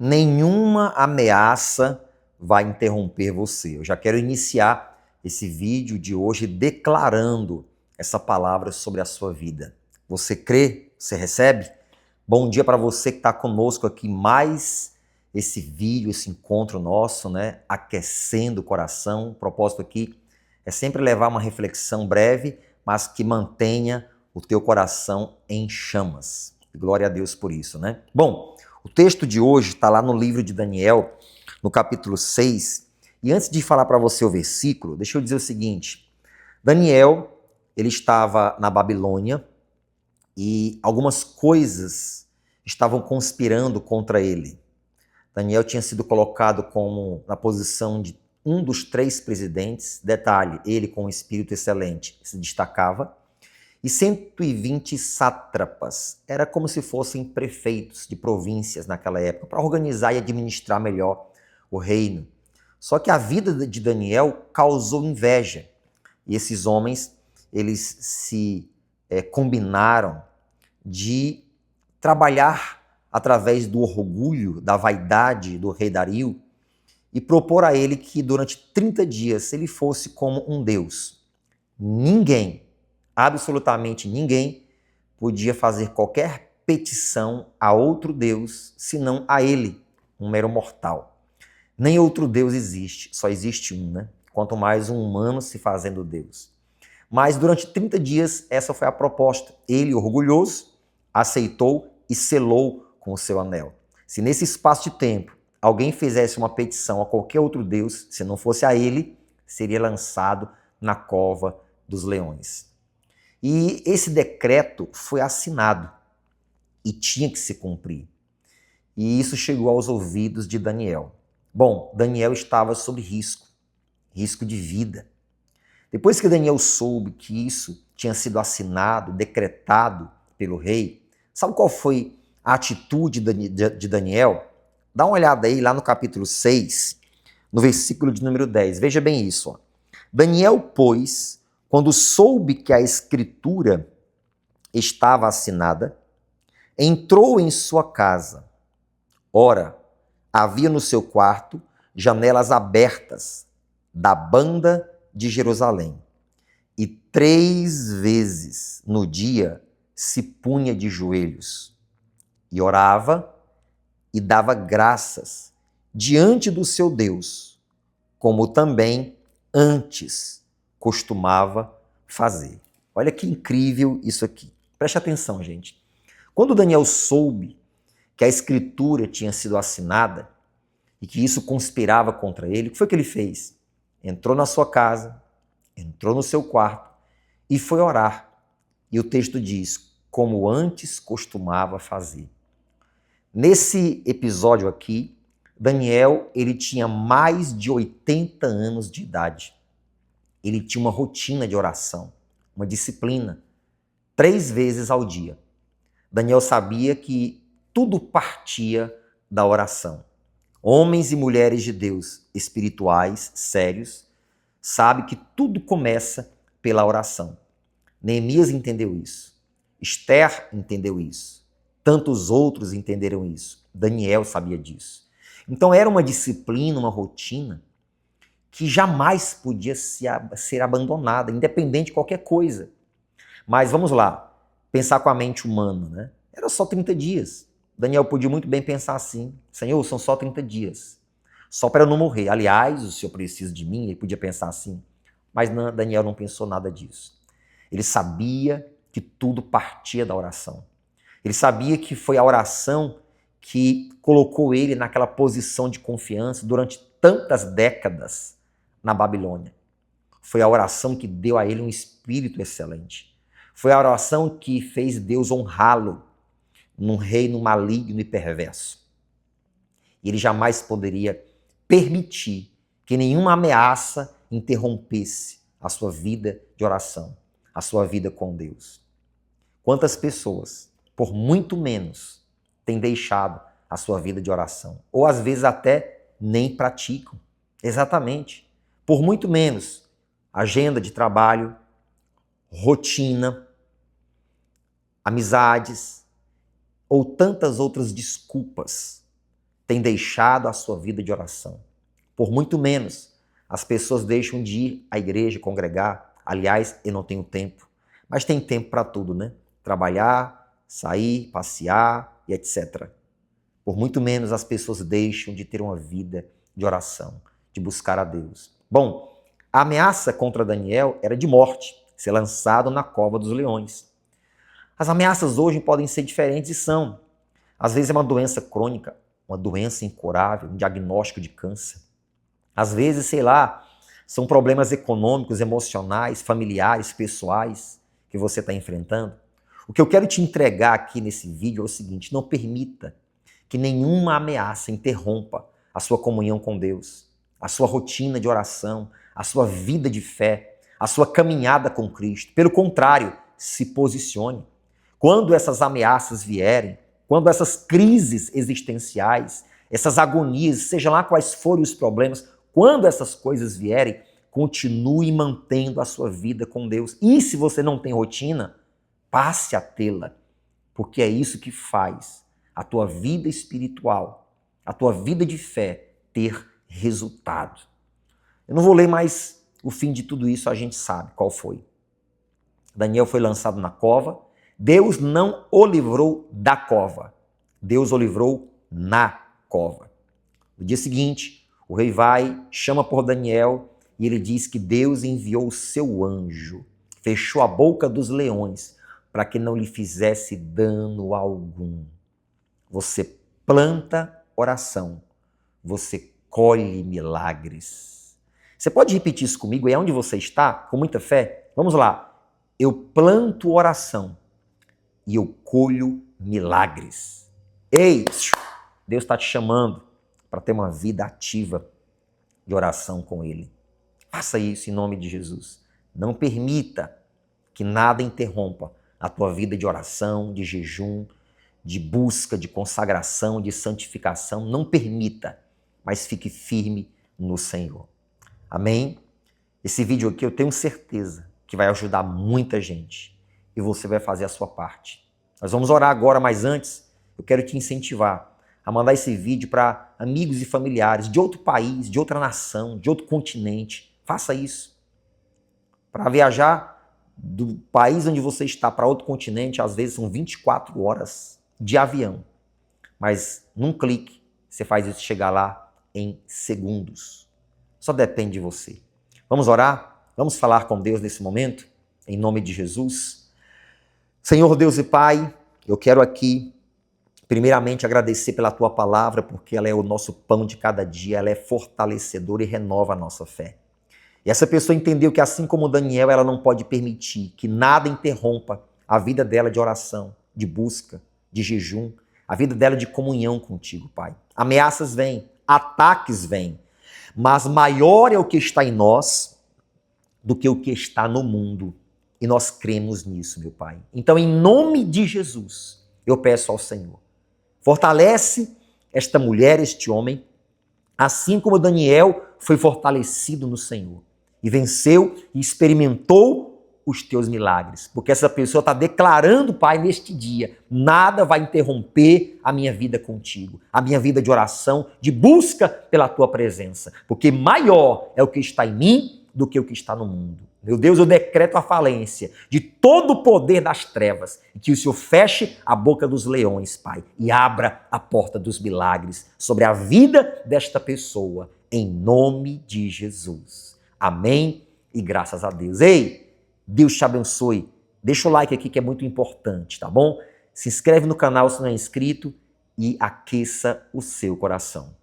Nenhuma ameaça vai interromper você. Eu já quero iniciar esse vídeo de hoje declarando essa palavra sobre a sua vida. Você crê? Você recebe? Bom dia para você que está conosco aqui, mais esse vídeo, esse encontro nosso, né? Aquecendo o coração. O propósito aqui é sempre levar uma reflexão breve, mas que mantenha o teu coração em chamas. E glória a Deus por isso, né? Bom, o texto de hoje está lá no livro de Daniel, no capítulo 6. E antes de falar para você o versículo, deixa eu dizer o seguinte. Daniel, ele estava na Babilônia e algumas coisas estavam conspirando contra ele. Daniel tinha sido colocado como na posição de um dos 3 presidentes. Detalhe, ele com um espírito excelente se destacava. E 120 sátrapas. Era como se fossem prefeitos de províncias naquela época, para organizar e administrar melhor o reino. Só que a vida de Daniel causou inveja. E esses homens, eles se combinaram de trabalhar através do orgulho, da vaidade do rei Dario e propor a ele que durante 30 dias ele fosse como um deus. Ninguém, absolutamente ninguém, podia fazer qualquer petição a outro Deus, senão a ele, um mero mortal. Nem outro Deus existe, só existe um, né? Quanto mais um humano se fazendo Deus. Mas durante 30 dias, essa foi a proposta. Ele, orgulhoso, aceitou e selou com o seu anel. Se nesse espaço de tempo alguém fizesse uma petição a qualquer outro Deus, se não fosse a ele, seria lançado na cova dos leões. E esse decreto foi assinado e tinha que se cumprir. E isso chegou aos ouvidos de Daniel. Bom, Daniel estava sob risco de vida. Depois que Daniel soube que isso tinha sido assinado, decretado pelo rei, sabe qual foi a atitude de Daniel? Dá uma olhada aí lá no capítulo 6, no versículo de número 10. Veja bem isso. Ó. Daniel, pois, quando soube que a escritura estava assinada, entrou em sua casa. Ora, havia no seu quarto janelas abertas da banda de Jerusalém. E 3 vezes no dia se punha de joelhos e orava e dava graças diante do seu Deus, como também antes costumava fazer. Olha que incrível isso aqui. Preste atenção, gente. Quando Daniel soube que a escritura tinha sido assinada e que isso conspirava contra ele, o que foi que ele fez? Entrou na sua casa, entrou no seu quarto e foi orar. E o texto diz, como antes costumava fazer. Nesse episódio aqui, Daniel, ele tinha mais de 80 anos de idade. Ele tinha uma rotina de oração, uma disciplina, 3 vezes ao dia. Daniel sabia que tudo partia da oração. Homens e mulheres de Deus espirituais, sérios, sabem que tudo começa pela oração. Neemias entendeu isso. Esther entendeu isso. Tantos outros entenderam isso. Daniel sabia disso. Então era uma disciplina, uma rotina que jamais podia ser abandonada, independente de qualquer coisa. Mas vamos lá, pensar com a mente humana, né? Era só 30 dias. Daniel podia muito bem pensar assim, Senhor, são só 30 dias. Só para eu não morrer. Aliás, o Senhor precisa de mim, ele podia pensar assim. Mas Daniel não pensou nada disso. Ele sabia que tudo partia da oração. Ele sabia que foi a oração que colocou ele naquela posição de confiança durante tantas décadas na Babilônia. Foi a oração que deu a ele um espírito excelente. Foi a oração que fez Deus honrá-lo num reino maligno e perverso. E ele jamais poderia permitir que nenhuma ameaça interrompesse a sua vida de oração, a sua vida com Deus. Quantas pessoas, por muito menos, têm deixado a sua vida de oração? Ou às vezes até nem praticam. Exatamente. Por muito menos, agenda de trabalho, rotina, amizades ou tantas outras desculpas tem deixado a sua vida de oração. Por muito menos, as pessoas deixam de ir à igreja, congregar. Aliás, eu não tenho tempo. Mas tem tempo para tudo, né? Trabalhar, sair, passear e etc. Por muito menos, as pessoas deixam de ter uma vida de oração, de buscar a Deus. Bom, a ameaça contra Daniel era de morte, ser lançado na cova dos leões. As ameaças hoje podem ser diferentes e são. Às vezes é uma doença crônica, uma doença incurável, um diagnóstico de câncer. Às vezes, sei lá, são problemas econômicos, emocionais, familiares, pessoais que você está enfrentando. O que eu quero te entregar aqui nesse vídeo é o seguinte: não permita que nenhuma ameaça interrompa a sua comunhão com Deus, a sua rotina de oração, a sua vida de fé, a sua caminhada com Cristo. Pelo contrário, se posicione. Quando essas ameaças vierem, quando essas crises existenciais, essas agonias, seja lá quais forem os problemas, quando essas coisas vierem, continue mantendo a sua vida com Deus. E se você não tem rotina, passe a tê-la, porque é isso que faz a tua vida espiritual, a tua vida de fé ter resultado. Eu não vou ler mais o fim de tudo isso, a gente sabe qual foi. Daniel foi lançado na cova. Deus não o livrou da cova. Deus o livrou na cova. No dia seguinte, o rei vai, chama por Daniel e ele diz que Deus enviou o seu anjo, fechou a boca dos leões para que não lhe fizesse dano algum. Você planta oração, você colhe milagres. Você pode repetir isso comigo? É onde você está? Com muita fé? Vamos lá. Eu planto oração e eu colho milagres. Ei, Deus está te chamando para ter uma vida ativa de oração com Ele. Faça isso em nome de Jesus. Não permita que nada interrompa a tua vida de oração, de jejum, de busca, de consagração, de santificação. Não permita, mas fique firme no Senhor. Amém? Esse vídeo aqui eu tenho certeza que vai ajudar muita gente e você vai fazer a sua parte. Nós vamos orar agora, mas antes eu quero te incentivar a mandar esse vídeo para amigos e familiares de outro país, de outra nação, de outro continente. Faça isso. Para viajar do país onde você está para outro continente, às vezes são 24 horas de avião. Mas num clique, você faz isso chegar lá em segundos. Só depende de você. Vamos orar? Vamos falar com Deus nesse momento? Em nome de Jesus. Senhor Deus e Pai, eu quero aqui primeiramente agradecer pela Tua palavra, porque ela é o nosso pão de cada dia, ela é fortalecedora e renova a nossa fé. E essa pessoa entendeu que assim como Daniel, ela não pode permitir que nada interrompa a vida dela de oração, de busca, de jejum, a vida dela de comunhão contigo, Pai. Ameaças vêm, ataques vêm, mas maior é o que está em nós do que o que está no mundo. E nós cremos nisso, meu Pai. Então, em nome de Jesus, eu peço ao Senhor, fortalece esta mulher, este homem, assim como Daniel foi fortalecido no Senhor e venceu e experimentou os teus milagres. Porque essa pessoa está declarando, Pai, neste dia, nada vai interromper a minha vida contigo, a minha vida de oração, de busca pela tua presença. Porque maior é o que está em mim do que o que está no mundo. Meu Deus, eu decreto a falência de todo o poder das trevas e que o Senhor feche a boca dos leões, Pai, e abra a porta dos milagres sobre a vida desta pessoa, em nome de Jesus. Amém e graças a Deus. Ei, Deus te abençoe. Deixa o like aqui que é muito importante, tá bom? Se inscreve no canal se não é inscrito e aqueça o seu coração.